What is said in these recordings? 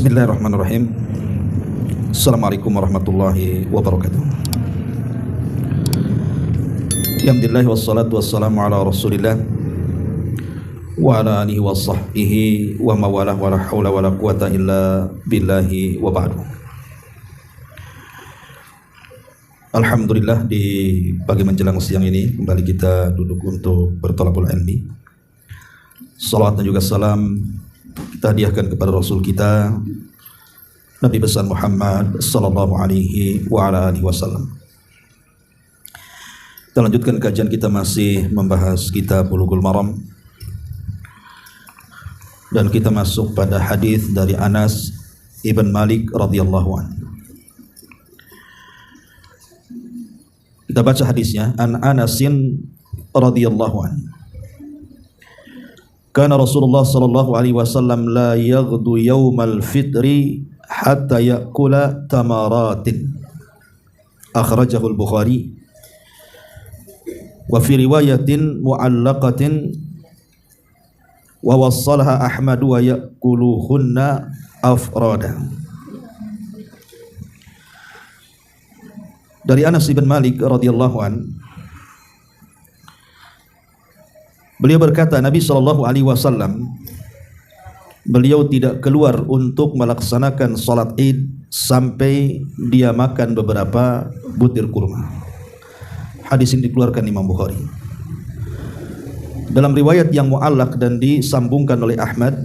Bismillahirrahmanirrahim. Assalamualaikum warahmatullahi wabarakatuh. Alhamdulillah wassalatu wassalamu ala Rasulillah wa ala alihi wa sahbihi wa mawalah wa la haula wa la quwata illa billahi wa ba'du. Alhamdulillah, di pagi menjelang siang ini kembali kita duduk untuk bertolabul ilmi. Salawat dan juga salam kita hadiahkan kepada Rasul kita Nabi besar Muhammad sallallahu alaihi wa ala alihi wasallam. Kita lanjutkan kajian kita, masih membahas kitab Bulughul Maram, dan kita masuk pada hadis dari Anas ibn Malik radhiyallahu anhu. Kita baca hadisnya. An Anasin radhiyallahu anhu, kana Rasulullah sallallahu alaihi wasallam la yaghdu yaumal fitri hatta ya'kula tamaratin. Akhrajahu al-Bukhari. Wa fi riwayatin mu'allaqatin wa wassalaha Ahmad wa ya'kuluhunna afrada. Dari Anas bin Malik radhiyallahu an, beliau berkata, Nabi SAW beliau tidak keluar untuk melaksanakan salat Id sampai dia makan beberapa butir kurma. Hadis ini dikeluarkan Imam Bukhari. Dalam riwayat yang mu'allaq dan disambungkan oleh Ahmad,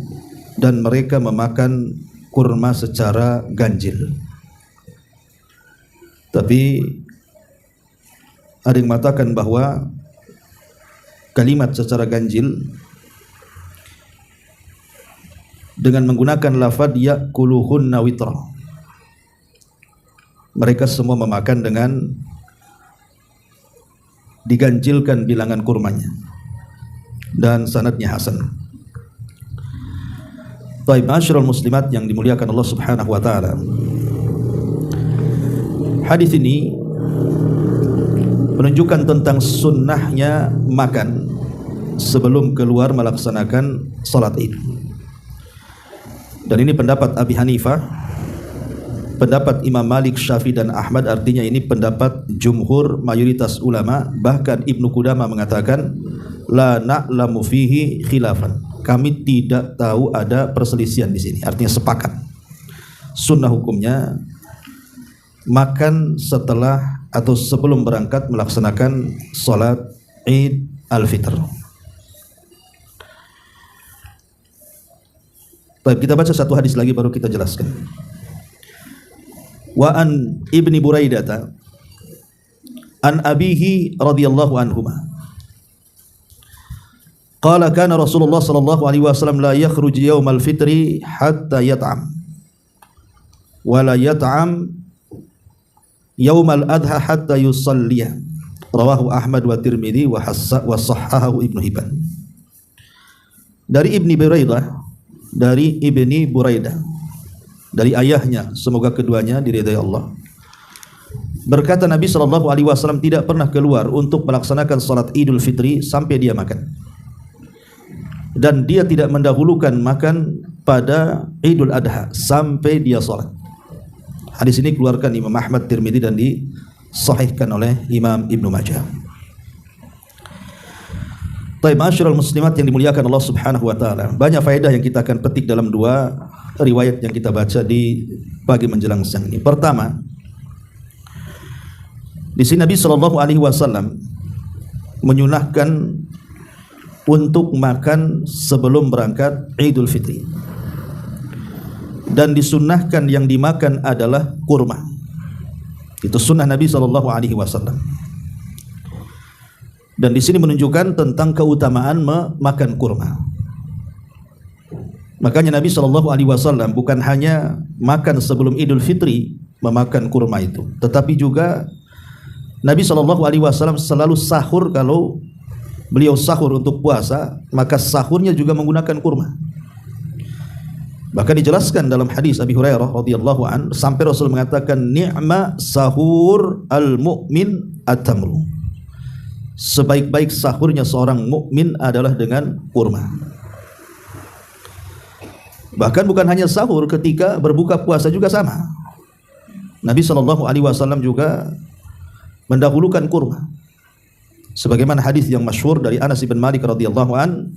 dan mereka memakan kurma secara ganjil. Tapi ada yang mengatakan bahwa kalimat secara ganjil dengan menggunakan lafaz ya'kuluhunna witra. Mereka semua memakan dengan diganjilkan bilangan kurmanya, dan sanadnya hasan. Baik, ma'asyiral muslimat yang dimuliakan Allah Subhanahu wa taala. Hadis ini menunjukkan tentang sunnahnya makan sebelum keluar melaksanakan salat Id. Dan ini pendapat Abi Hanifah, pendapat Imam Malik, Syafi'i dan Ahmad. Artinya ini pendapat jumhur mayoritas ulama. Bahkan Ibnu Qudamah mengatakan la na'lamu fihi khilafan. Kami tidak tahu ada perselisihan di sini. Artinya sepakat. Sunnah hukumnya makan setelah atau sebelum berangkat melaksanakan salat Id al-Fitr. Baik, kita baca satu hadis lagi baru kita jelaskan. Wa an Ibni Buraidah an abihi radhiyallahu anhuma qala kana Rasulullah sallallahu alaihi wasallam la yakhruj yaumal fitri hatta yat'am wa la yat'am yaumal adha hatta yusalliya. Rawahu Ahmad wa Tirmidzi wa sahhahahu Ibnu Hibban. Dari Ibni Buraidah, dari Ibni Buraidah, dari ayahnya, semoga keduanya diridai Allah, berkata Nabi SAW tidak pernah keluar untuk melaksanakan salat Idul Fitri sampai dia makan, dan dia tidak mendahulukan makan pada Idul Adha sampai dia salat. Hadis ini keluarkan Imam Ahmad, Tirmidzi dan disahihkan oleh Imam Ibnu Majah. Baik, ma'asyiral muslimat yang dimuliakan Allah Subhanahu wa taala. Banyak faedah yang kita akan petik dalam dua riwayat yang kita baca di pagi menjelang siang ini. Pertama, di sini Nabi sallallahu alaihi wasallam menyunahkan untuk makan sebelum berangkat Idul Fitri. Dan disunnahkan yang dimakan adalah kurma. Itu sunnah Nabi sallallahu alaihi wasallam. Dan di sini menunjukkan tentang keutamaan memakan kurma. Makanya Nabi SAW bukan hanya makan sebelum Idul Fitri memakan kurma itu, tetapi juga Nabi SAW selalu sahur. Kalau beliau sahur untuk puasa, maka sahurnya juga menggunakan kurma. Bahkan dijelaskan dalam hadis Abi Hurairah radhiyallahu an, sampai Rasul mengatakan ni'ma sahur al-mu'min at-tamru. Sebaik-baik sahurnya seorang mukmin adalah dengan kurma. Bahkan bukan hanya sahur, ketika berbuka puasa juga sama. Nabi SAW juga mendahulukan kurma. Sebagaimana hadis yang masyhur dari Anas bin Malik radhiyallahu an,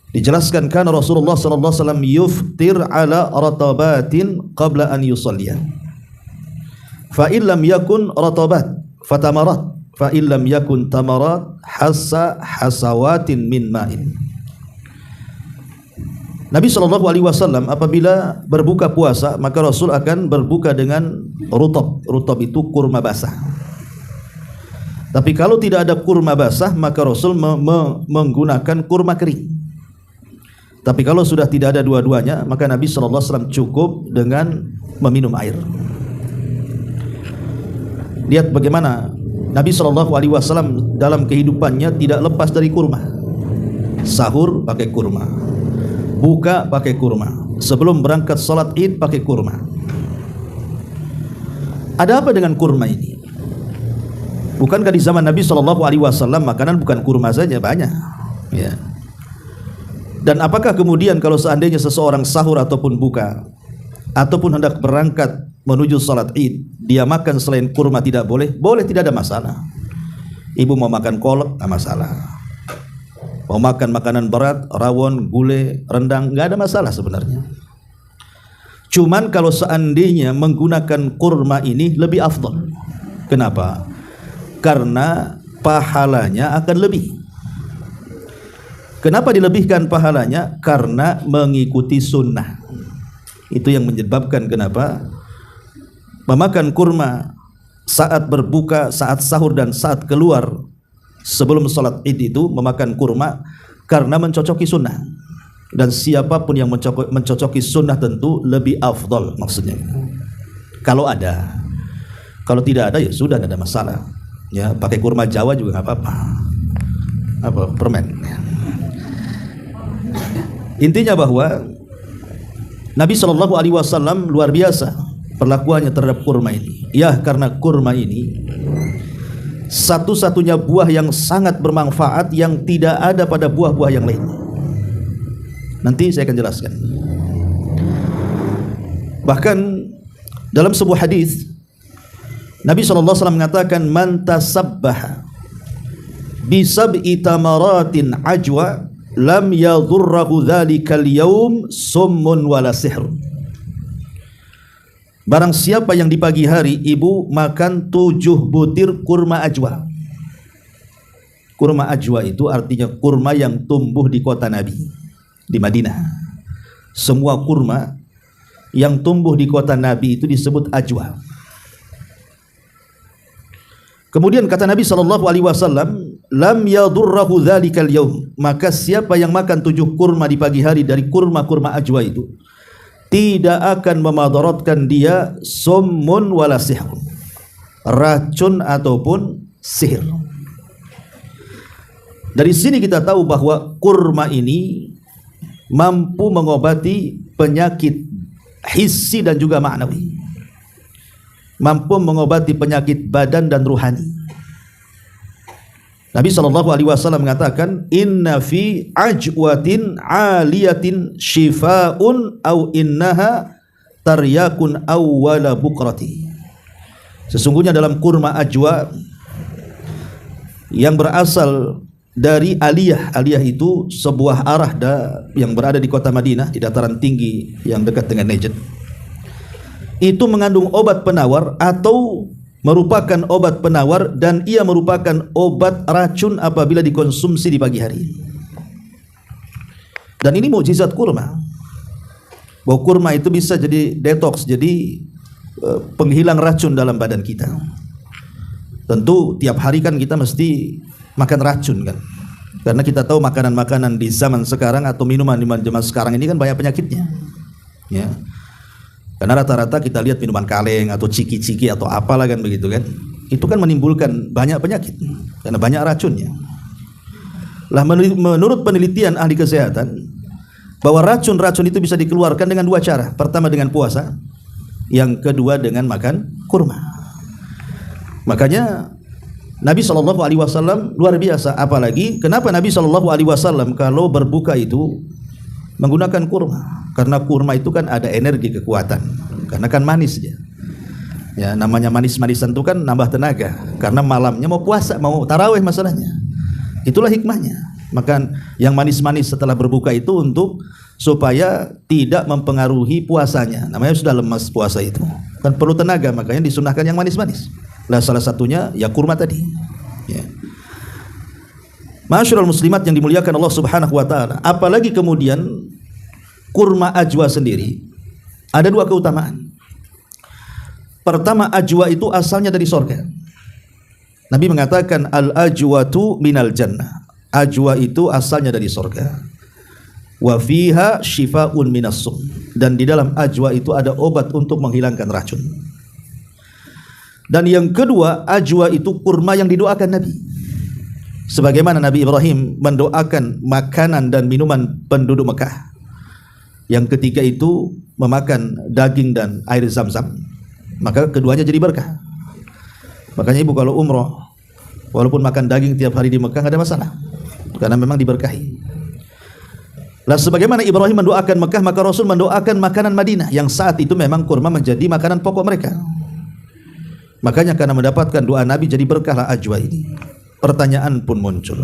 dijelaskan kana Rasulullah sallallahu alaihi wasallam yuftir ala ratabatin qabla an yusalliya. Fa in lam yakun ratabat fatamarat, fa in lam yakun tamarat hasawatin min ma'in. Nabi sallallahu alaihi wasallam apabila berbuka puasa, maka Rasul akan berbuka dengan rutab. Rutab itu kurma basah. Tapi kalau tidak ada kurma basah, maka Rasul menggunakan kurma kering. Tapi kalau sudah tidak ada dua-duanya, maka Nabi SAW cukup dengan meminum air. Lihat bagaimana Nabi SAW dalam kehidupannya tidak lepas dari kurma. Sahur pakai kurma, buka pakai kurma, sebelum berangkat salat Id pakai kurma. Ada apa dengan kurma ini? Bukankah di zaman Nabi SAW makanan bukan kurma saja, banyak, ya. Dan apakah kemudian kalau seandainya seseorang sahur ataupun buka ataupun hendak berangkat menuju salat Id, dia makan selain kurma tidak boleh? Boleh, tidak ada masalah. Ibu mau makan kolak, tidak masalah. Mau makan makanan berat, rawon, gulai, rendang, nggak ada masalah sebenarnya. Cuman kalau seandainya menggunakan kurma ini lebih afdal. Kenapa? Karena pahalanya akan lebih. Kenapa dilebihkan pahalanya? Karena mengikuti sunnah. Itu yang menyebabkan kenapa memakan kurma saat berbuka, saat sahur dan saat keluar sebelum salat Id itu memakan kurma, karena mencocoki sunnah. Dan siapapun yang mencocoki sunnah tentu lebih afdal, maksudnya. Kalau ada. Kalau tidak ada ya sudah, tidak ada masalah. Ya, pakai kurma Jawa juga nggak apa-apa. Apa permen. Intinya bahwa Nabi SAW luar biasa perlakuannya terhadap kurma ini. Ya, karena kurma ini satu-satunya buah yang sangat bermanfaat yang tidak ada pada buah-buah yang lain. Nanti saya akan jelaskan. Bahkan dalam sebuah hadis Nabi SAW mengatakan, man tasabbaha bisab'i tamaratin ajwa lam yadurrahu dhalikal yawm summun wala sihr. Barang siapa yang di pagi hari ibu makan 7 butir kurma ajwa. Kurma ajwa itu artinya kurma yang tumbuh di kota Nabi, di Madinah. Semua kurma yang tumbuh di kota Nabi itu disebut ajwa. Kemudian kata Nabi SAW, lam yadurrahu dhalikal yawm, maka siapa yang makan 7 kurma di pagi hari dari kurma-kurma ajwa itu tidak akan memadaratkan dia summun wala sihr, racun ataupun sihir. Dari sini kita tahu bahwa kurma ini mampu mengobati penyakit hissi dan juga ma'nawi, mampu mengobati penyakit badan dan ruhani. Nabi SAW mengatakan, inna fi ajwatin aliyatin shifaun au innaha taryakun awwala bukrati. Sesungguhnya dalam kurma ajwa yang berasal dari Aliyah. Aliyah itu sebuah arah yang berada di kota Madinah, di dataran tinggi yang dekat dengan Najd. Itu mengandung obat penawar atau merupakan obat penawar, dan ia merupakan obat racun apabila dikonsumsi di pagi hari. Dan ini mukjizat kurma, bahwa kurma itu bisa jadi detox, jadi penghilang racun dalam badan kita. Tentu tiap hari kan kita mesti makan racun kan, karena kita tahu makanan-makanan di zaman sekarang atau minuman di zaman sekarang ini kan banyak penyakitnya, ya. Karena rata-rata kita lihat minuman kaleng atau ciki-ciki atau apalah kan begitu kan, itu kan menimbulkan banyak penyakit karena banyak racunnya. Lah menurut penelitian ahli kesehatan, bahwa racun-racun itu bisa dikeluarkan dengan 2 cara. Pertama dengan puasa, yang kedua dengan makan kurma. Makanya Nabi SAW luar biasa. Apalagi kenapa Nabi SAW kalau berbuka itu menggunakan kurma, karena kurma itu kan ada energi kekuatan, karena kan manis dia. Ya, namanya manis-manisan itu kan nambah tenaga, karena malamnya mau puasa, mau tarawih masalahnya. Itulah hikmahnya. Maka yang manis-manis setelah berbuka itu untuk supaya tidak mempengaruhi puasanya. Namanya sudah lemas puasa itu, kan perlu tenaga, makanya disunahkan yang manis-manis. Nah, salah satunya ya kurma tadi. Ya. Ma'asyiral muslimat yang dimuliakan Allah Subhanahu wa taala. Apalagi kemudian kurma ajwa sendiri ada dua keutamaan. Pertama, ajwa itu asalnya dari surga. Nabi mengatakan al-ajwatu minal jannah. Ajwa itu asalnya dari surga. Wa fiha shifaa'un minas sum. Dan di dalam ajwa itu ada obat untuk menghilangkan racun. Dan yang kedua, ajwa itu kurma yang didoakan Nabi. Sebagaimana Nabi Ibrahim mendoakan makanan dan minuman penduduk Mekah. Yang ketiga itu memakan daging dan air zam-zam. Maka keduanya jadi berkah. Makanya ibu kalau umroh, walaupun makan daging tiap hari di Mekah nggak ada masalah, karena memang diberkahi. Lah sebagaimana Ibrahim mendoakan Mekah, maka Rasul mendoakan makanan Madinah yang saat itu memang kurma menjadi makanan pokok mereka. Makanya karena mendapatkan doa Nabi jadi berkahlah ajwa ini. Pertanyaan pun muncul,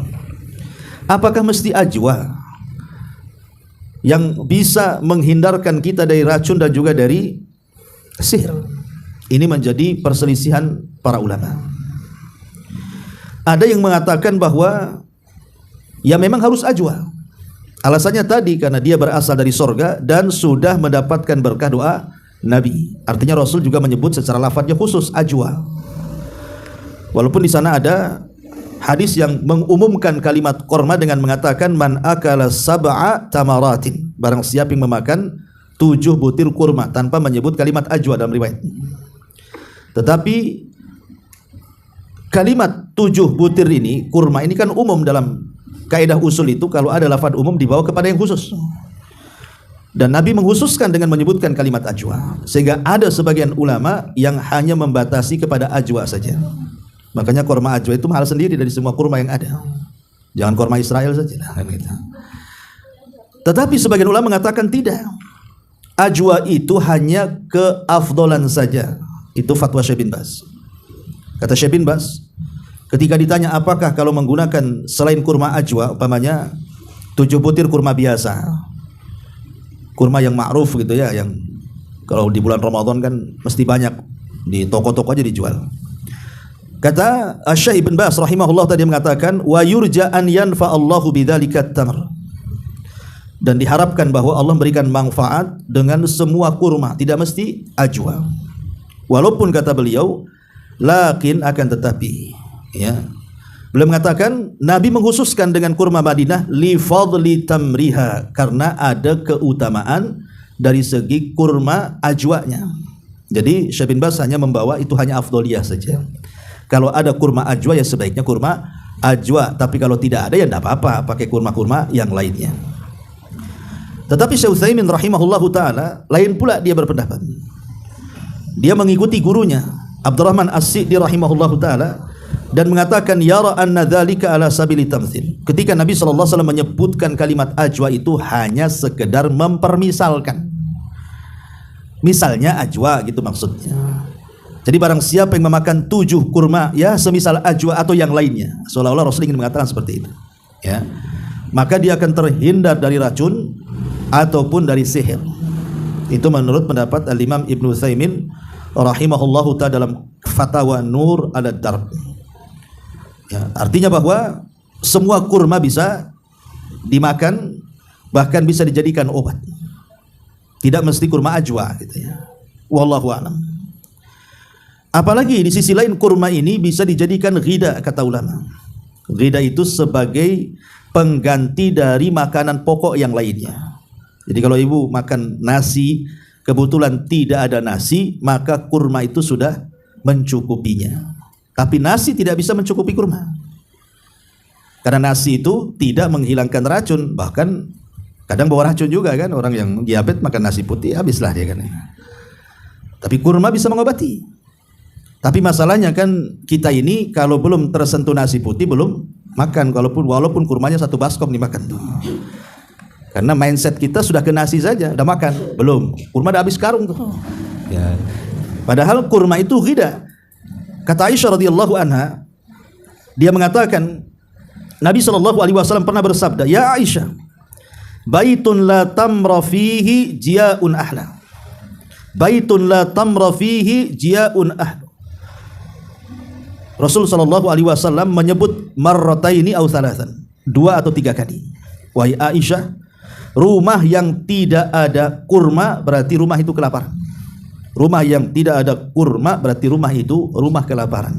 apakah mesti ajwa yang bisa menghindarkan kita dari racun dan juga dari sihir? Ini menjadi perselisihan para ulama. Ada yang mengatakan bahwa ya memang harus ajwa. Alasannya tadi karena dia berasal dari sorga dan sudah mendapatkan berkah doa Nabi. Artinya Rasul juga menyebut secara lafadznya khusus ajwa. Walaupun di sana ada hadis yang mengumumkan kalimat korma dengan mengatakan man akala sab'a tamaratin. Barang siapa yang memakan 7 butir kurma, tanpa menyebut kalimat ajwa dalam riwayat. Tetapi kalimat 7 butir ini, kurma ini kan umum dalam kaidah usul itu, kalau ada lafaz umum dibawa kepada yang khusus. Dan Nabi mengkhususkan dengan menyebutkan kalimat ajwa, sehingga ada sebagian ulama yang hanya membatasi kepada ajwa saja. Makanya kurma ajwa itu mahal sendiri dari semua kurma yang ada. Jangan kurma Israel saja kan gitu. Tetapi sebagian ulama mengatakan tidak. Ajwa itu hanya keafdolan saja. Itu fatwa Syekh bin Baz. Kata Syekh bin Baz, ketika ditanya apakah kalau menggunakan selain kurma ajwa, umpamanya 7 butir kurma biasa, kurma yang ma'ruf gitu ya, yang kalau di bulan Ramadan kan mesti banyak di toko-toko aja dijual. Kata Syekh bin Baz rahimahullah tadi mengatakan wa yurja an yanfa Allahu bidzalika tamr. Dan diharapkan bahwa Allah memberikan manfaat dengan semua kurma, tidak mesti ajwa. Walaupun kata beliau, lakin akan tetapi, ya. Beliau mengatakan Nabi mengkhususkan dengan kurma Madinah li fadli tamriha, karena ada keutamaan dari segi kurma ajwanya. Jadi Syekh bin Baz hanya membawa itu hanya afdoliyah saja. Kalau ada kurma ajwa ya sebaiknya kurma ajwa, tapi kalau tidak ada ya tidak apa-apa, pakai kurma-kurma yang lainnya. Tetapi Syekh Utsaimin rahimahullahu taala lain pula, dia berpendapat. Dia mengikuti gurunya Abdurrahman As-Sa'di rahimahullahu taala dan mengatakan yara anna dzalika ala sabili tamtsil. Ketika Nabi sallallahu alaihi wasallam menyebutkan kalimat ajwa itu hanya sekedar mempermisalkan. Misalnya ajwa gitu maksudnya. Jadi barang siapa yang memakan 7 kurma ya semisal ajwa atau yang lainnya, seolah-olah Rasul ingin mengatakan seperti itu. Ya. Maka dia akan terhindar dari racun ataupun dari sihir. Itu menurut pendapat Al-Imam Ibnu Utsaimin rahimahullahu ta'ala dalam Fatawa Nur al-Darb. Ya, artinya bahwa semua kurma bisa dimakan, bahkan bisa dijadikan obat. Tidak mesti kurma ajwa gitu ya. Wallahu a'lam. Apalagi di sisi lain kurma ini bisa dijadikan ghida kata ulama. Ghida itu sebagai pengganti dari makanan pokok yang lainnya. Jadi kalau ibu makan nasi, kebetulan tidak ada nasi, maka kurma itu sudah mencukupinya. Tapi nasi tidak bisa mencukupi kurma, karena nasi itu tidak menghilangkan racun, bahkan kadang bawa racun juga kan. Orang yang diabetes makan nasi putih habislah dia kan. Tapi kurma bisa mengobati. Tapi masalahnya kan kita ini kalau belum tersentuh nasi putih belum makan, walaupun kurmanya 1 baskom dimakan tuh. Karena mindset kita sudah ke nasi saja, udah makan, belum. Kurma udah habis karung tuh. Ya. Padahal kurma itu ghida. Kata Aisyah radhiyallahu anha, dia mengatakan Nabi SAW pernah bersabda, "Ya Aisyah, baitun la tamra fihi jia'un ahla. Baitun la tamra fihi jia'un ahla." Rasul SAW menyebut marrataini aw thalathan, 2 atau 3 kali. Wahai Aisyah, rumah yang tidak ada kurma berarti rumah itu kelaparan. Rumah yang tidak ada kurma berarti rumah itu rumah kelaparan.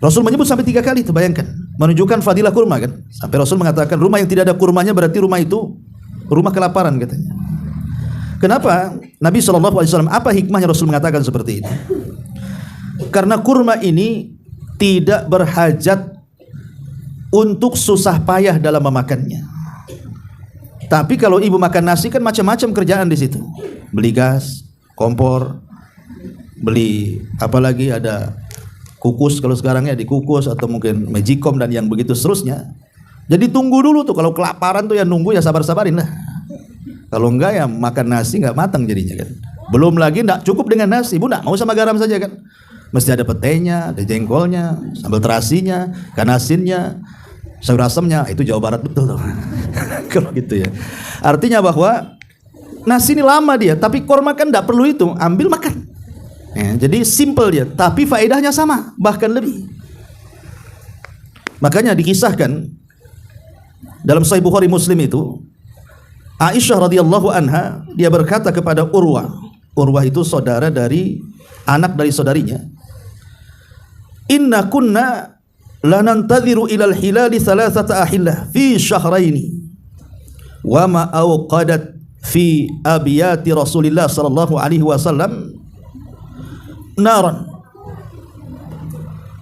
Rasul menyebut sampai 3 kali, itu bayangkan, menunjukkan fadilah kurma kan. Sampai Rasul mengatakan rumah yang tidak ada kurmanya berarti rumah itu rumah kelaparan katanya. Kenapa Nabi SAW, apa hikmahnya Rasul mengatakan seperti ini? Karena kurma ini tidak berhajat untuk susah payah dalam memakannya. Tapi kalau ibu makan nasi kan macam-macam kerjaan di situ. Beli gas, kompor, beli apalagi ada kukus kalau sekarang ya, dikukus atau mungkin magicom dan yang begitu seterusnya. Jadi tunggu dulu tuh, kalau kelaparan tuh ya nunggu, ya sabar-sabarin lah. Kalau enggak ya makan nasi enggak matang jadinya kan. Belum lagi enggak cukup dengan nasi, ibu enggak mau sama garam saja kan. Mesti ada petenya, ada jengkolnya, sambal terasinya, ikan asinnya, sayur asamnya. Itu Jawa Barat betul tuh. Kalau gitu ya. Artinya bahwa nasi ini lama dia, tapi kurma kan enggak perlu itu, ambil makan. Jadi simple dia, tapi faedahnya sama, bahkan lebih. Makanya dikisahkan dalam Sahih Bukhari Muslim itu, Aisyah radhiyallahu anha, dia berkata kepada Urwah. Urwah itu saudara dari anak dari saudarinya. Inna kunna lanantadhiru ilal hilali thalathata ahillah fi syahraini wa ma awqadat fi abiyati Rasulillah sallallahu alaihi wasallam naran.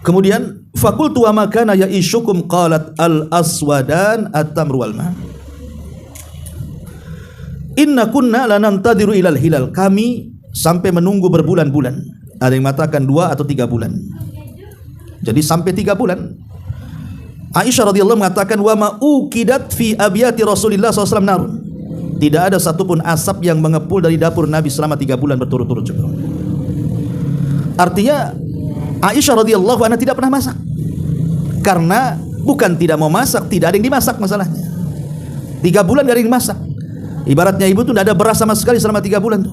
Kemudian fakultu wa makana ya'ishukum, qalat al-aswadan at-tamru wal ma. Inna kunna lanantadhiru ilal hilal, kami sampai menunggu berbulan-bulan. Ada yang mengatakan 2 atau 3 bulan. Jadi sampai 3 bulan. Aisyah radhiyallahu mengatakan wa ma uqidat fi abiyati Rasulillah SAW narun. Tidak ada satupun asap yang mengepul dari dapur Nabi selama 3 bulan berturut-turut juga. Artinya Aisyah radhiyallahu anha tidak pernah masak. Karena bukan tidak mau masak, tidak ada yang dimasak masalahnya. 3 bulan tidak ada yang dimasak. Ibaratnya ibu tuh tidak ada beras sama sekali selama 3 bulan tuh.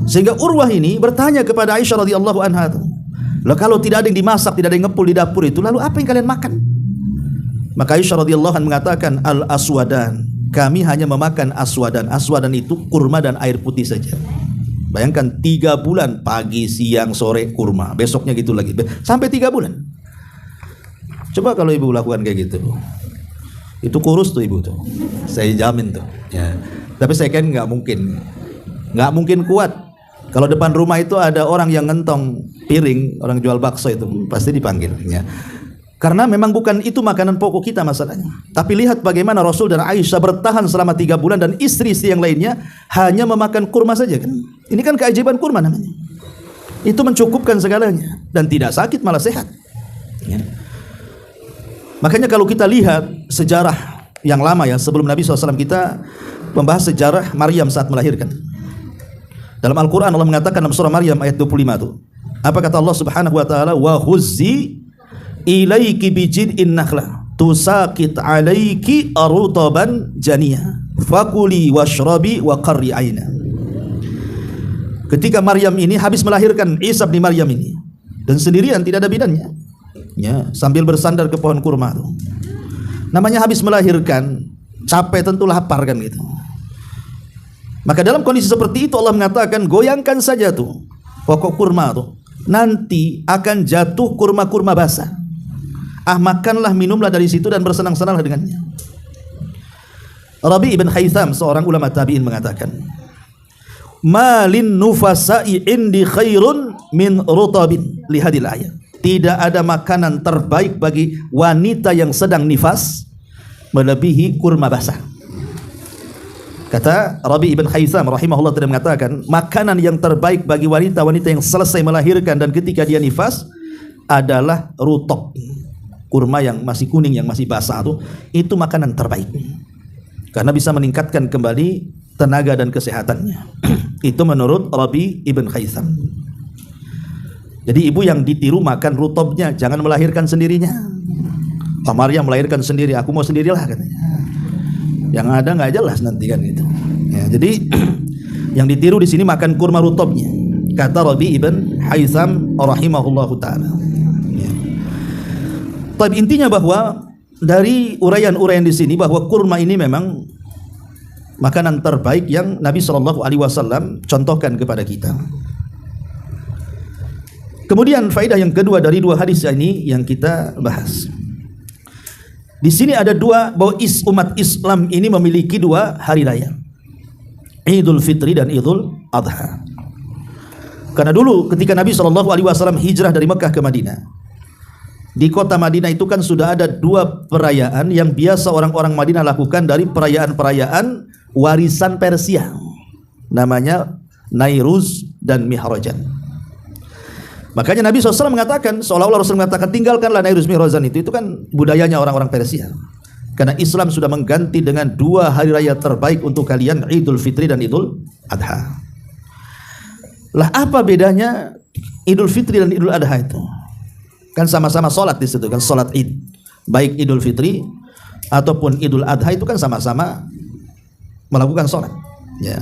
Sehingga Urwah ini bertanya kepada Aisyah radhiyallahu anha tuh, "Lah kalau tidak ada yang dimasak, tidak ada yang ngepul di dapur itu, lalu apa yang kalian makan?" Maka Aisyah radhiyallahu anha mengatakan, "Al-aswadan, kami hanya memakan aswadan." Aswadan itu kurma dan air putih saja. Bayangkan 3 bulan, pagi, siang, sore kurma, besoknya gitu lagi, sampai 3 bulan. Coba kalau ibu lakukan kayak gitu, itu kurus tuh ibu tuh, saya jamin tuh ya. Tapi saya kan nggak mungkin kuat. Kalau depan rumah itu ada orang yang ngentong piring, orang jual bakso itu pasti dipanggil ya. Karena memang bukan itu makanan pokok kita masalahnya. Tapi lihat bagaimana Rasul dan Aisyah bertahan selama 3 bulan dan istri-istri yang lainnya hanya memakan kurma saja kan. Ini kan keajaiban kurma namanya. Itu mencukupkan segalanya dan tidak sakit, malah sehat ya. Makanya kalau kita lihat sejarah yang lama ya, sebelum Nabi SAW, kita membahas sejarah Maryam saat melahirkan. Dalam Al-Quran Allah mengatakan dalam surah Maryam ayat 25 itu, apa kata Allah Subhanahu wa taala? Wa huzzi ilaiki bijid'in nakhlah tusaqit alaiki arutaban janiyah fakuli washrabi wa qarri aina. Ketika Maryam ini habis melahirkan Isa bin Maryam ini, dan sendirian tidak ada bidannya ya, sambil bersandar ke pohon kurma tuh. Namanya habis melahirkan, capek, tentu lapar kan gitu. Maka dalam kondisi seperti itu Allah mengatakan, goyangkan saja tuh pokok kurma tuh, nanti akan jatuh kurma-kurma basah. Makanlah, minumlah dari situ dan bersenang-senanglah dengannya. Rabi' ibn Haytham, seorang ulama tabi'in, mengatakan, malin nufasa'i indi khairun min rutabin lihadil ayat. Tidak ada makanan terbaik bagi wanita yang sedang nifas melebihi kurma basah. Kata Rabi' ibn Haytham rahimahullah tidak mengatakan, makanan yang terbaik bagi wanita-wanita yang selesai melahirkan dan ketika dia nifas adalah rutab. kurma yang masih kuning, yang masih basah itu makanan terbaik. Karena bisa meningkatkan kembali tenaga dan kesehatannya. Itu menurut Rabi ibn Khaitham. Jadi ibu yang ditiru makan rutobnya, jangan melahirkan sendirinya. Maryam melahirkan sendiri, aku mau sendirilah katanya. Yang ada nggak jelas nanti kan gitu. Ya, jadi yang ditiru di sini makan kurma rutobnya, kata Rabi ibn Haytham rahimahullahu taala. Ya. Tapi intinya bahwa dari uraian-uraian di sini bahwa kurma ini memang makanan terbaik yang Nabi SAW contohkan kepada kita. Kemudian faedah yang kedua dari dua hadis ini yang kita bahas. Di sini ada dua, bahwa umat Islam ini memiliki dua hari raya, Idul Fitri dan Idul Adha. Karena dulu ketika Nabi SAW hijrah dari Mekah ke Madinah, di kota Madinah itu kan sudah ada dua perayaan yang biasa orang-orang Madinah lakukan dari perayaan-perayaan warisan Persia, namanya Nairuz dan Mihrajan. Makanya Nabi SAW mengatakan, seolah-olah Rasul mengatakan, tinggalkanlah Nairuz Mihrajan itu kan budayanya orang-orang Persia. Karena Islam sudah mengganti dengan dua hari raya terbaik untuk kalian, Idul Fitri dan Idul Adha. Lah apa bedanya Idul Fitri dan Idul Adha itu? Kan sama-sama sholat di situ, kan sholat Id. Baik Idul Fitri ataupun Idul Adha itu kan sama-sama melakukan sholat. Ya.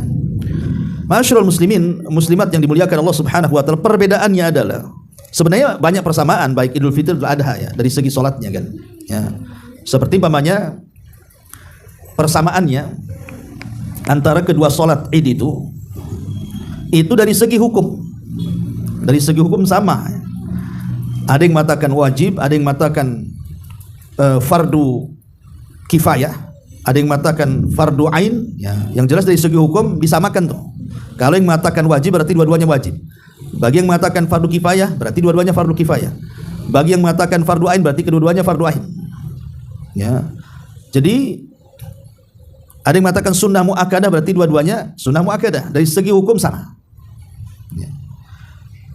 Masyarul muslimin, muslimat yang dimuliakan Allah Subhanahu wa taala, perbedaannya adalah sebenarnya banyak persamaan baik Idul Fitri dan Idul Adha ya, dari segi sholatnya kan. Ya. Seperti umpamanya persamaannya antara kedua sholat Id itu dari segi hukum. Dari segi hukum sama. Ada yang mengatakan wajib, ada yang mengatakan fardu kifayah, ada yang mengatakan fardu ain ya. Yang jelas dari segi hukum disamakan tuh. Kalau yang mengatakan wajib berarti dua-duanya wajib. Bagi yang mengatakan fardu kifayah berarti dua-duanya fardu kifayah. Bagi yang mengatakan fardu ain berarti kedua-duanya fardu ain. Ya. Jadi ada yang mengatakan sunnah muakkadah berarti dua-duanya sunnah muakkadah. Dari segi hukum sama. Ya.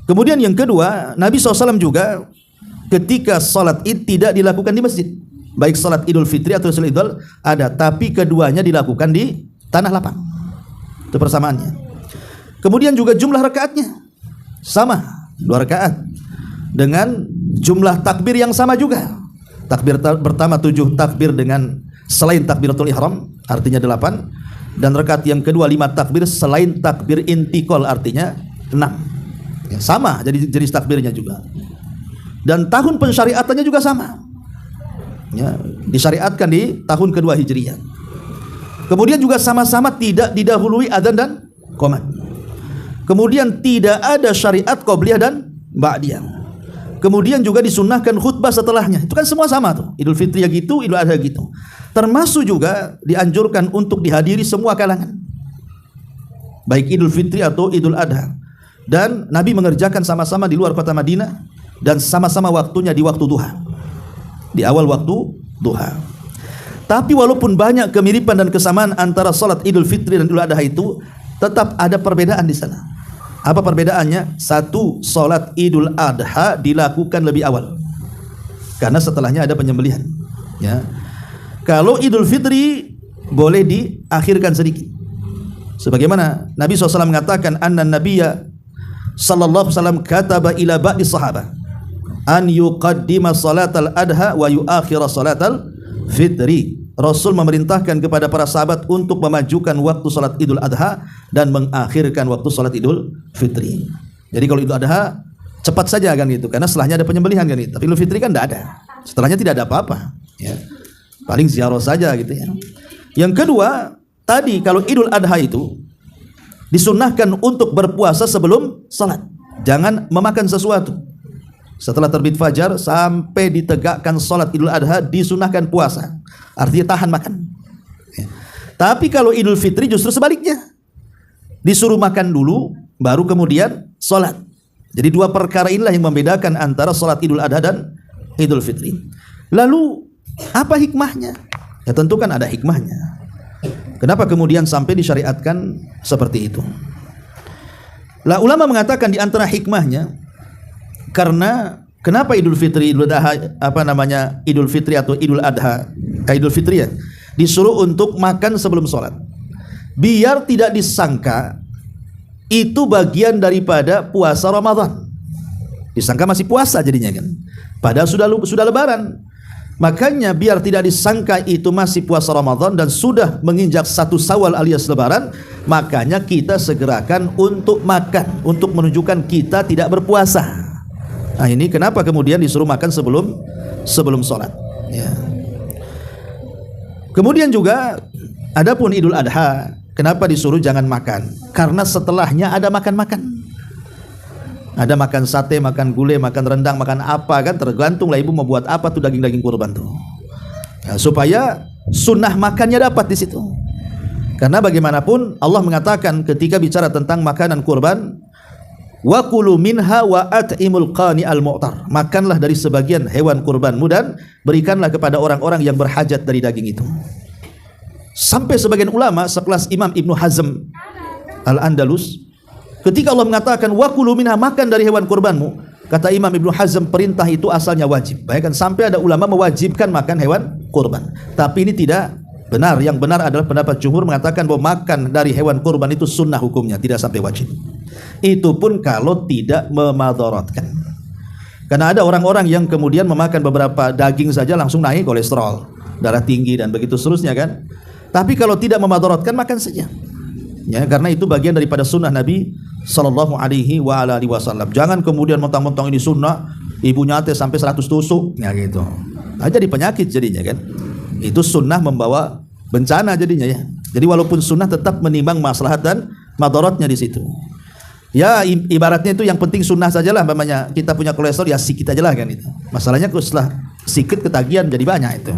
Kemudian yang kedua, Nabi SAW juga ketika salat Id tidak dilakukan di masjid. Baik salat Idul Fitri atau salat Idul Adha, tapi keduanya dilakukan di tanah lapang. Itu persamaannya. Kemudian juga jumlah rakaatnya sama, 2 rakaat dengan jumlah takbir yang sama juga. Takbir pertama 7 takbir dengan selain takbiratul ihram artinya 8, dan rakaat yang kedua 5 takbir selain takbir intiqal artinya 6. Ya, sama jadi jenis takbirnya juga. Dan tahun pensyariatannya juga sama. Ya, disyariatkan di tahun kedua Hijriyah. Kemudian juga sama-sama tidak didahului adzan dan qomat. Kemudian tidak ada syariat qobliyah dan ba'diyah. Kemudian juga disunnahkan khutbah setelahnya. Itu kan semua sama tuh. Idul Fitri ya gitu, Idul Adha gitu. Termasuk juga dianjurkan untuk dihadiri semua kalangan. Baik Idul Fitri atau Idul Adha. Dan Nabi mengerjakan sama-sama di luar kota Madinah dan sama-sama waktunya di waktu duha. Di awal waktu duha. Tapi walaupun banyak kemiripan dan kesamaan antara salat Idul Fitri dan Idul Adha itu, tetap ada perbedaan di sana. Apa perbedaannya? Satu, salat Idul Adha dilakukan lebih awal. Karena setelahnya ada penyembelihan. Ya. Kalau Idul Fitri boleh diakhirkan sedikit. Sebagaimana Nabi SAW mengatakan, anna Nabiyya sallallahu alaihi wasallam kataba ila ba'di sahabah an yuqaddima salatal adha wa yuakhira salatal fitri. Rasul memerintahkan kepada para sahabat untuk memajukan waktu salat Idul Adha dan mengakhirkan waktu salat Idul Fitri. Jadi kalau Idul Adha cepat saja kan gitu, karena setelahnya ada penyembelihan kan gitu. Tapi Idul Fitri kan tidak ada. Setelahnya tidak ada apa-apa. Ya. Paling ziarah saja gitu ya. Yang kedua, tadi kalau Idul Adha itu disunnahkan untuk berpuasa sebelum salat. Jangan memakan sesuatu. Setelah terbit fajar sampai ditegakkan salat Idul Adha disunnahkan puasa. Artinya tahan makan. Ya. Tapi kalau Idul Fitri justru sebaliknya. Disuruh makan dulu baru kemudian salat. Jadi dua perkara inilah yang membedakan antara salat Idul Adha dan Idul Fitri. Lalu apa hikmahnya? Ya tentu kan ada hikmahnya. Kenapa kemudian sampai disyariatkan seperti itu? Lah ulama mengatakan di antara hikmahnya karena Kenapa Idul Fitri, Idul Adha, Idul Fitri atau Idul Adha, Idul Fitri ya, disuruh untuk makan sebelum sholat, biar tidak disangka itu bagian daripada puasa Ramadan. Disangka masih puasa jadinya kan, padahal sudah Lebaran. Makanya biar tidak disangka itu masih puasa Ramadan dan sudah menginjak 1 Syawal alias Lebaran, makanya kita segerakan untuk makan, untuk menunjukkan kita tidak berpuasa. Nah, ini kenapa kemudian disuruh makan sebelum sholat ya. Kemudian juga adapun Idul Adha, kenapa disuruh jangan makan? Karena setelahnya ada makan-makan. Ada makan sate, makan gulai, makan rendang, makan apa kan, tergantunglah ibu mau buat apa tuh daging-daging kurban tuh ya, supaya sunnah makannya dapat di situ. Karena bagaimanapun Allah mengatakan ketika bicara tentang makanan kurban, wa kulu minha wa at'imul qani al mu'tar, makanlah dari sebagian hewan kurbanmu dan berikanlah kepada orang-orang yang berhajat dari daging itu. Sampai sebagian ulama sekelas Imam Ibnu Hazm Al-Andalus, ketika Allah mengatakan wa kulu minha, makan dari hewan kurbanmu, kata Imam Ibnu Hazm perintah itu asalnya wajib. Bahkan sampai ada ulama mewajibkan makan hewan kurban. Tapi ini tidak benar. Yang benar adalah pendapat jumhur mengatakan bahwa makan dari hewan kurban itu sunnah hukumnya, tidak sampai wajib. Itu pun kalau tidak memadaratkan. Karena ada orang-orang yang kemudian memakan beberapa daging saja langsung naik kolesterol, darah tinggi dan begitu seterusnya kan. Tapi kalau tidak memadaratkan, makan saja ya, karena itu bagian daripada sunnah Nabi sallallahu alaihi wasallam. Jangan kemudian mentang-mentang ini sunnah, ibunya teh sampai 100 tusuk ya gitu. Nah, jadi penyakit jadinya kan. Itu sunnah membawa bencana jadinya ya. Jadi walaupun sunnah tetap menimbang maslahat dan madaratnya di situ. Ya ibaratnya itu yang penting sunnah sajalah, umpamanya kita punya kolesterol ya sikit aja lah kan itu. Masalahnya setelah sikit ketagihan jadi banyak itu.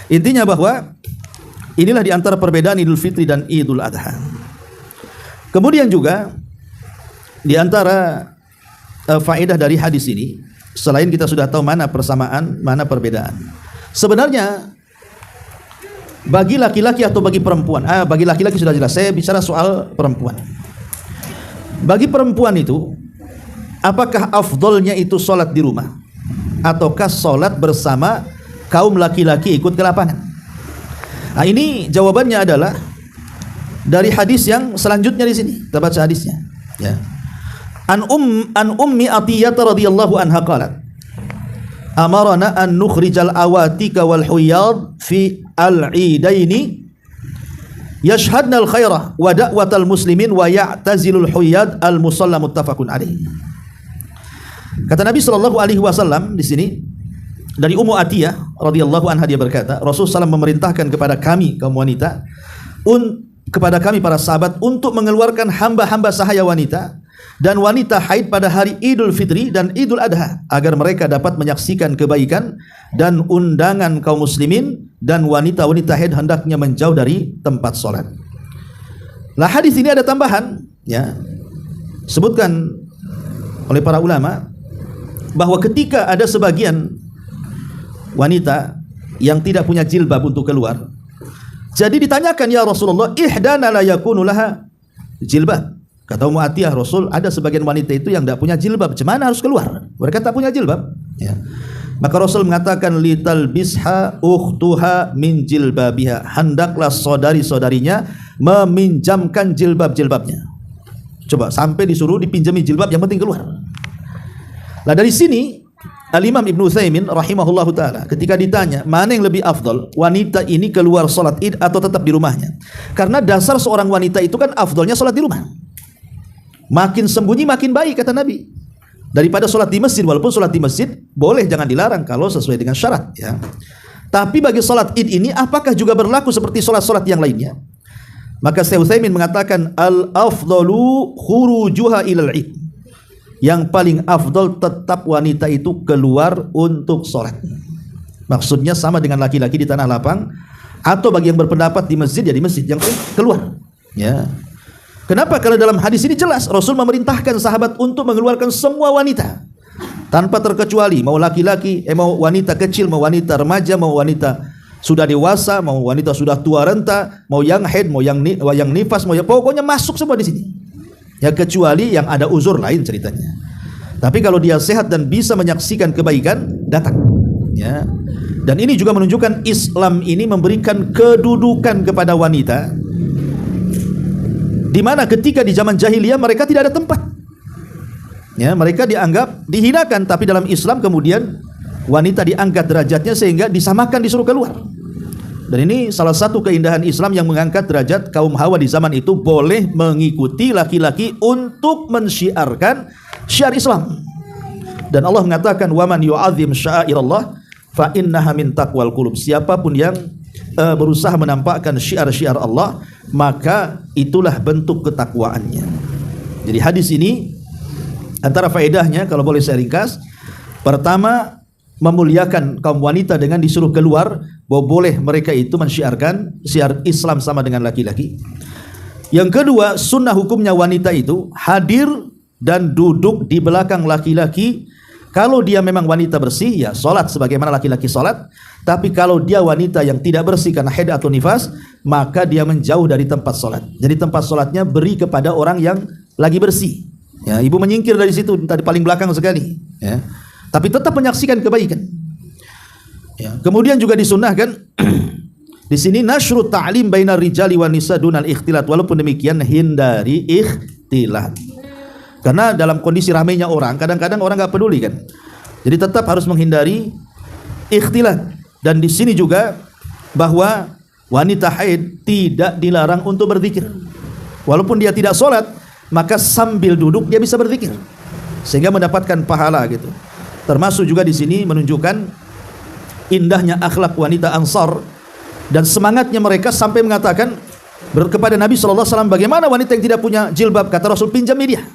Intinya bahwa inilah diantara perbedaan Idul Fitri dan Idul Adha. Kemudian juga diantara faedah dari hadis ini, selain kita sudah tahu mana persamaan, mana perbedaan. Sebenarnya bagi laki-laki atau bagi perempuan, bagi laki-laki sudah jelas. Saya bicara soal perempuan. Bagi perempuan itu, apakah afdolnya itu sholat di rumah ataukah sholat bersama kaum laki-laki ikut ke lapangan? Nah, ini jawabannya adalah dari hadis yang selanjutnya di sini. Kita baca hadisnya. Ya. An ummi Atiyah radhiyallahu anha qalat, amarna an nukhrijal awatika wal huyad fi al-idaini yashhadna al-khairah wa da'watal muslimin wa ya'tazilul huyad al-musalla muttafaqun alaih. Kata Nabi sallallahu alaihi wasallam di sini dari Ummu Atiyah radhiyallahu anha, dia berkata, Rasulullah SAW memerintahkan kepada kami kaum wanita, kepada kami para sahabat untuk mengeluarkan hamba-hamba sahaya wanita dan wanita haid pada hari Idul Fitri dan Idul Adha agar mereka dapat menyaksikan kebaikan dan undangan kaum muslimin, dan wanita-wanita haid hendaknya menjauh dari tempat sholat. Lah hadis ini ada tambahan ya, sebutkan oleh para ulama bahwa ketika ada sebagian wanita yang tidak punya jilbab untuk keluar, jadi ditanyakan, ya Rasulullah, ihdana la yakunu laha jilbab. Kata Ummu Atiyah, Rasul, ada sebagian wanita itu yang tidak punya jilbab, macam mana harus keluar? Mereka tak punya jilbab ya. Maka Rasul mengatakan, lital bisha ukhtuha min jilbabiha, hendaklah saudari-saudarinya meminjamkan jilbab-jilbabnya. Coba sampai disuruh dipinjami jilbab, yang penting keluar. Nah dari sini Al-Imam Ibnu Utsaimin rahimahullahu taala ketika ditanya mana yang lebih afdal, wanita ini keluar salat Id atau tetap di rumahnya? Karena dasar seorang wanita itu kan afdalnya salat di rumah. Makin sembunyi makin baik kata Nabi, daripada salat di masjid. Walaupun salat di masjid boleh, jangan dilarang kalau sesuai dengan syarat ya. Tapi bagi salat Id ini apakah juga berlaku seperti salat-salat yang lainnya? Maka Syekh Utsaimin mengatakan al-afdalu khurujuha ilal Id. Yang paling afdal tetap wanita itu keluar untuk sholat. Maksudnya sama dengan laki-laki di tanah lapang, atau bagi yang berpendapat di masjid ya di masjid, yang penting keluar ya. Kenapa? Kalau dalam hadis ini jelas Rasul memerintahkan sahabat untuk mengeluarkan semua wanita tanpa terkecuali, mau laki-laki, mau wanita kecil, mau wanita remaja, mau wanita sudah dewasa, mau wanita sudah tua renta, mau yang haid, mau yang nifas, mau yang, pokoknya masuk semua di sini. Ya kecuali yang ada uzur lain ceritanya. Tapi kalau dia sehat dan bisa menyaksikan kebaikan, datang. Ya. Dan ini juga menunjukkan Islam ini memberikan kedudukan kepada wanita, di mana ketika di zaman jahiliyah mereka tidak ada tempat. Ya, mereka dianggap dihinakan, tapi dalam Islam kemudian wanita diangkat derajatnya sehingga disamakan, disuruh keluar. Dan ini salah satu keindahan Islam yang mengangkat derajat kaum Hawa di zaman itu, boleh mengikuti laki-laki untuk mensyiarkan syiar Islam. Dan Allah mengatakan, "Wa man yu'azzim sya'airallah fa innaha min taqwal qulub." Siapapun yang berusaha menampakkan syiar-syiar Allah, maka itulah bentuk ketakwaannya. Jadi hadis ini antara faedahnya, kalau boleh saya ringkas, pertama, memuliakan kaum wanita dengan disuruh keluar, bahwa boleh mereka itu mensyiarkan syiar Islam sama dengan laki-laki. Yang kedua, sunnah hukumnya wanita itu hadir dan duduk di belakang laki-laki. Kalau dia memang wanita bersih, ya sholat sebagaimana laki-laki sholat. Tapi kalau dia wanita yang tidak bersih karena haid atau nifas, maka dia menjauh dari tempat sholat. Jadi tempat sholatnya beri kepada orang yang lagi bersih. Ya, ibu menyingkir dari situ, tadi paling belakang sekali. Ya. Tapi tetap menyaksikan kebaikan. Ya. Kemudian juga disunnahkan di sini nasyrut ta'lim bainar rijali wan nisa dunal ikhtilat. Walaupun demikian, hindari ikhtilat. Karena dalam kondisi ramainya orang, kadang-kadang orang nggak peduli kan. Jadi tetap harus menghindari ikhtilat. Dan di sini juga bahwa wanita haid tidak dilarang untuk berzikir. Walaupun dia tidak sholat, maka sambil duduk dia bisa berzikir sehingga mendapatkan pahala gitu. Termasuk juga di sini menunjukkan indahnya akhlak wanita Ansar dan semangatnya mereka sampai mengatakan kepada Nabi SAW, bagaimana wanita yang tidak punya jilbab? Kata Rasul, pinjami dia.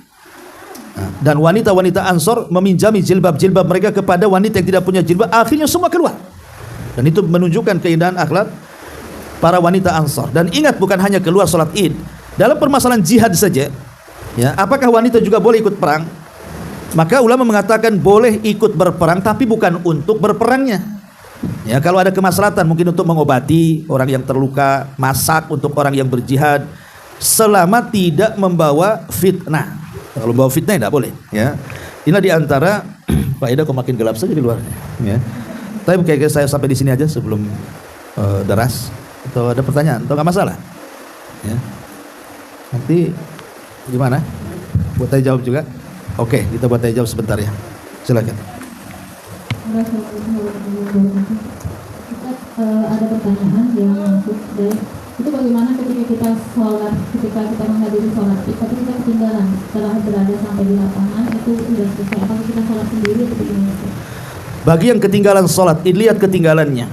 Dan wanita-wanita Ansar meminjami jilbab-jilbab mereka kepada wanita yang tidak punya jilbab. Akhirnya semua keluar. Dan itu menunjukkan keindahan akhlak para wanita Ansar. Dan ingat, bukan hanya keluar sholat id, dalam permasalahan jihad saja, ya, apakah wanita juga boleh ikut perang? Maka ulama mengatakan boleh ikut berperang, tapi bukan untuk berperangnya. Ya, kalau ada kemaslahatan mungkin untuk mengobati orang yang terluka, masak untuk orang yang berjihad, selama tidak membawa fitnah. Kalau bawa fitnah tidak boleh. Ya, ini di antara faedah. Kok makin gelap saja di luarnya. Ya. Tapi kayak saya sampai di sini aja sebelum deras. Atau ada pertanyaan? Atau nggak masalah? Ya. Nanti gimana? Buat saya jawab juga. Oke, kita buat saya jawab sebentar ya. Silakan. Ada pertanyaan yang masuk dari itu, bagaimana ketika kita sholat, ketika kita menghadiri sholat, tapi kita ketinggalan setelah berada sampai di lapangan, itu sudah selesai, apakah kita sholat sendiri atau bagaimana? Bagi yang ketinggalan sholat, lihat ketinggalannya.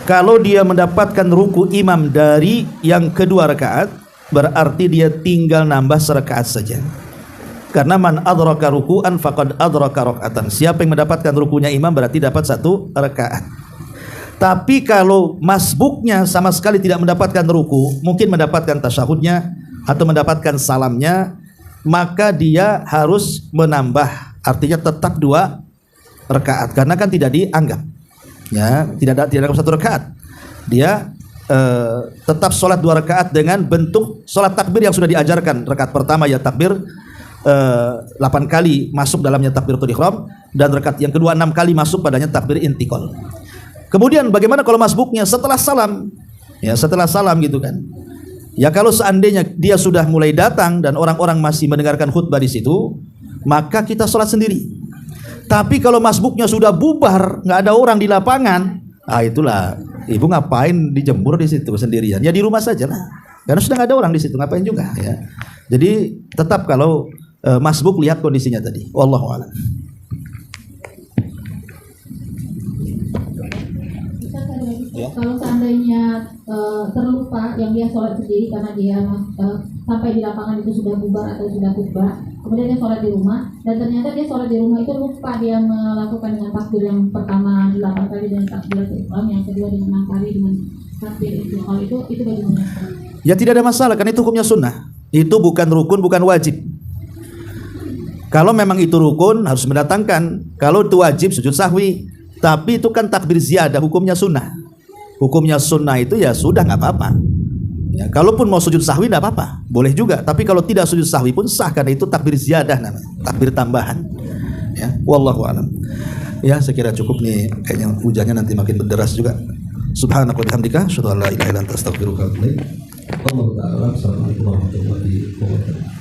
Kalau dia mendapatkan ruku imam dari yang kedua rakaat, berarti dia tinggal nambah serakaat saja. Karena man adraka ruku'an faqad adraka raka'atan. Siapa yang mendapatkan rukunya imam berarti dapat satu rakaat. Tapi kalau masbuknya sama sekali tidak mendapatkan ruku, mungkin mendapatkan tasyahudnya atau mendapatkan salamnya, maka dia harus menambah. Artinya tetap 2 rakaat karena kan tidak dianggap. Ya, tidak anggap 1 rakaat. Dia tetap sholat 2 rakaat dengan bentuk sholat takbir yang sudah diajarkan. Rakaat pertama ya takbir 8 kali masuk dalamnya takbiratul ihram, dan rakaat yang kedua 6 kali masuk padanya takbir intiqal. Kemudian bagaimana kalau masbuknya setelah salam? Ya, setelah salam gitu kan. Ya, kalau seandainya dia sudah mulai datang dan orang-orang masih mendengarkan khutbah di situ, maka kita sholat sendiri. Tapi kalau masbuknya sudah bubar, nggak ada orang di lapangan, itulah ibu ngapain dijemur di situ sendirian? Ya di rumah saja lah. Karena sudah nggak ada orang di situ, ngapain juga ya. Jadi tetap kalau masbuk lihat kondisinya tadi. Wallahu a'lam. Kalau seandainya terlupa yang dia sholat sendiri karena dia sampai di lapangan itu sudah bubar atau sudah khutbah, kemudian dia sholat di rumah dan ternyata dia sholat di rumah itu lupa dia melakukan dengan takbir yang pertama 8 kali dengan takbir ihram, yang kedua dengan 6 kali dengan takbir ihram, itu bagaimana? Ya tidak ada masalah, karena itu hukumnya sunnah. Itu bukan rukun, bukan wajib. Kalau memang itu rukun harus mendatangkan, kalau itu wajib sujud sahwi. Tapi itu kan takbir ziyadah, hukumnya sunnah. Hukumnya sunnah itu ya sudah nggak apa-apa. Ya, kalaupun mau sujud sahwi nggak apa-apa, boleh juga. Tapi kalau tidak sujud sahwi pun sah karena itu takbir ziyadah namanya, takbir tambahan. Ya, wallahu alam. Ya, saya kira cukup nih, kayaknya hujannya nanti makin berderas juga. Subhanaka wa bihamdika, asyhadu an la ilaha illa anta, astaghfiruka wa atubu ilaik. Wallahu ta'ala. Assalamualaikum warahmatullahi wabarakatuh.